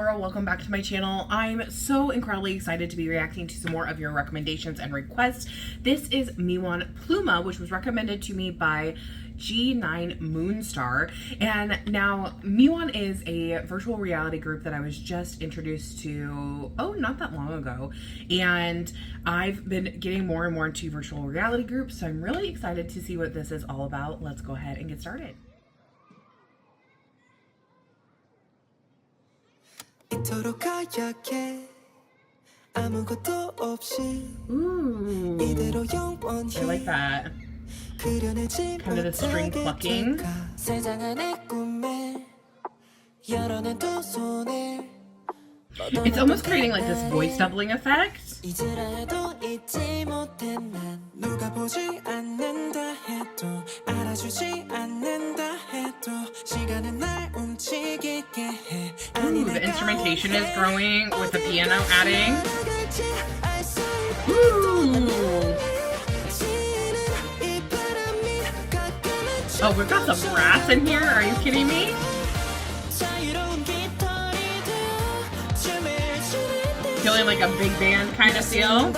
Laura, welcome back to my channel. I'm so incredibly excited to be reacting to some more of your recommendations and requests. This is MiiWAN PLUMA, which was recommended to me by G9 Moonstar. And now MiiWAN is a virtual reality group that I was just introduced to, not that long ago. And I've been getting more and more into virtual reality groups, so I'm really excited to see what this is all about. Let's go ahead and get started. Ooh, I like that. Kind of the string plucking. It's almost creating like this voice doubling effect. Ooh, the instrumentation is growing with the piano adding. Ooh. Oh, we've got some brass in here. Are you kidding me? Feeling like a big band kind of feel.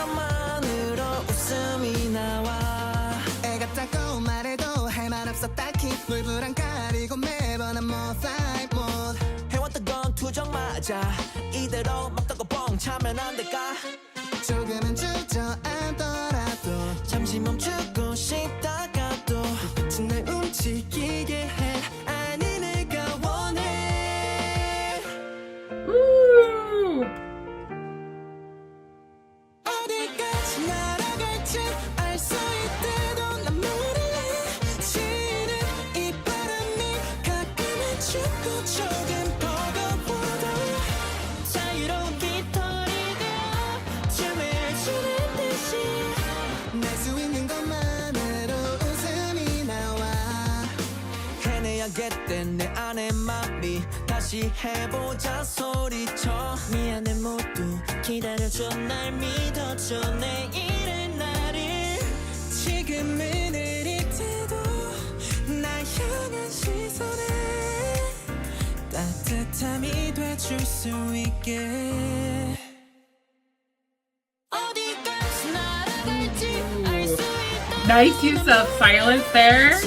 해보자 소리쳐 미안해 모두 기다려줘 날 믿어줘 내일의 나를 지금은 느릴 때도 날 향한 시선에 따뜻함이 돼줄 수 있게 어디까지 날아갈지 알 수 있다. Nice use of silence there.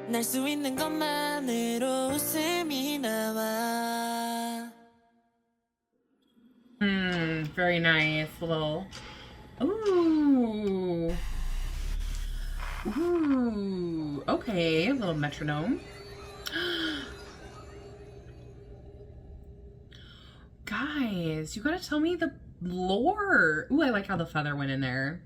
날 수 있는 것만으로 웃음이 나와. Very nice little. Ooh. Ooh. Okay, a little metronome. Guys, you gotta tell me the lore. Ooh, I like how the feather went in there.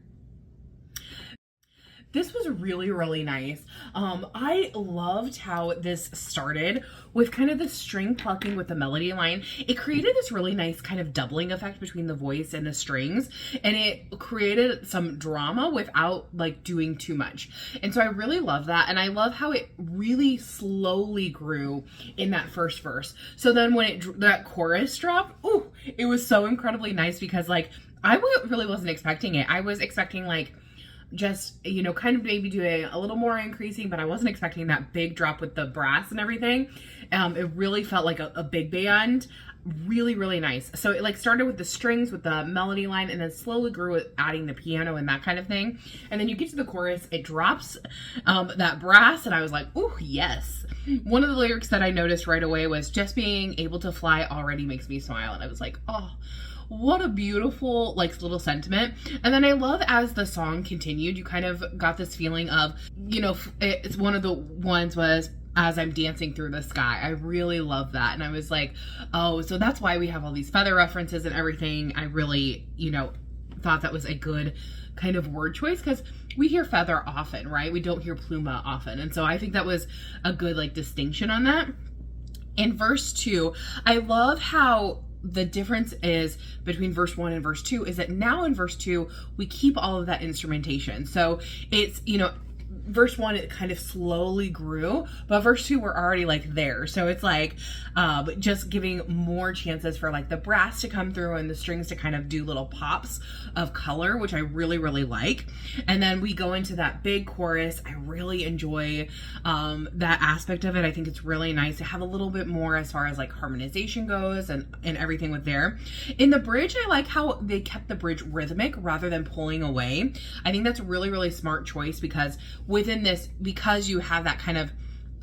This was really, really nice. I loved how this started with kind of the string plucking with the melody line. It created this really nice kind of doubling effect between the voice and the strings, and it created some drama without like doing too much. And so I really love that, and I love how it really slowly grew in that first verse. So then when that chorus dropped, ooh, it was so incredibly nice because like I really wasn't expecting it. I was expecting like just, you know, kind of maybe doing a little more increasing, but I wasn't expecting that big drop with the brass and everything. It really felt like a big band. Really, really nice. So it like started with the strings, with the melody line, and then slowly grew with adding the piano and that kind of thing. And then you get to the chorus, it drops that brass, and I was like, ooh, yes. One of the lyrics that I noticed right away was, just being able to fly already makes me smile. And I was like, oh, what a beautiful like little sentiment. And then I love as the song continued, you kind of got this feeling of, you know, it's one of the ones was as I'm dancing through the sky. I really love that. And I was like, oh, so that's why we have all these feather references and everything. I really, you know, thought that was a good kind of word choice because we hear feather often, right? We don't hear pluma often. And so I think that was a good like distinction on that. In verse 2, I love how the difference is between verse 1 and verse 2 is that now in verse 2 we keep all of that instrumentation. So it's, you know, verse 1, it kind of slowly grew, but verse 2, we're already like there. So it's like just giving more chances for like the brass to come through and the strings to kind of do little pops of color, which I really, really like. And then we go into that big chorus. I really enjoy that aspect of it. I think it's really nice to have a little bit more as far as like harmonization goes and everything with there. In the bridge, I like how they kept the bridge rhythmic rather than pulling away. I think that's a really, really smart choice, because within this, because you have that kind of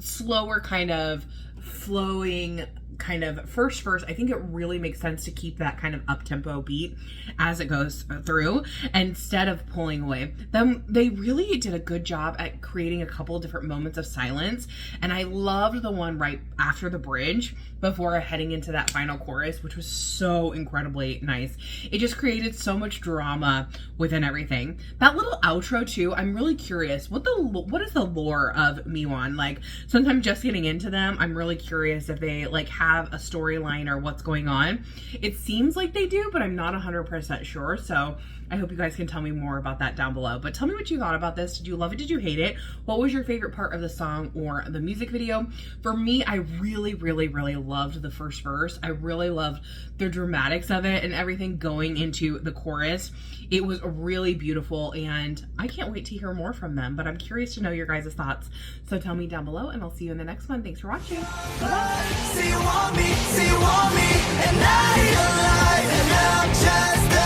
slower kind of flowing kind of first verse, I think it really makes sense to keep that kind of up-tempo beat as it goes through instead of pulling away. They really did a good job at creating a couple of different moments of silence, and I loved the one right after the bridge before heading into that final chorus, which was so incredibly nice. It just created so much drama within everything. That little outro too, I'm really curious, what is the lore of MiiWAN? Like, since I'm just getting into them, I'm really curious if they like have a storyline or what's going on. It seems like they do, but I'm not 100% sure. So I hope you guys can tell me more about that down below. But tell me what you thought about this. Did you love it? Did you hate it? What was your favorite part of the song or the music video? For me, I really, really, really loved the first verse. I really loved the dramatics of it and everything going into the chorus. It was really beautiful, and I can't wait to hear more from them, but I'm curious to know your guys' thoughts. So tell me down below, and I'll see you in the next one. Thanks for watching. Bye-bye. See you want me, and I alive, and I'm just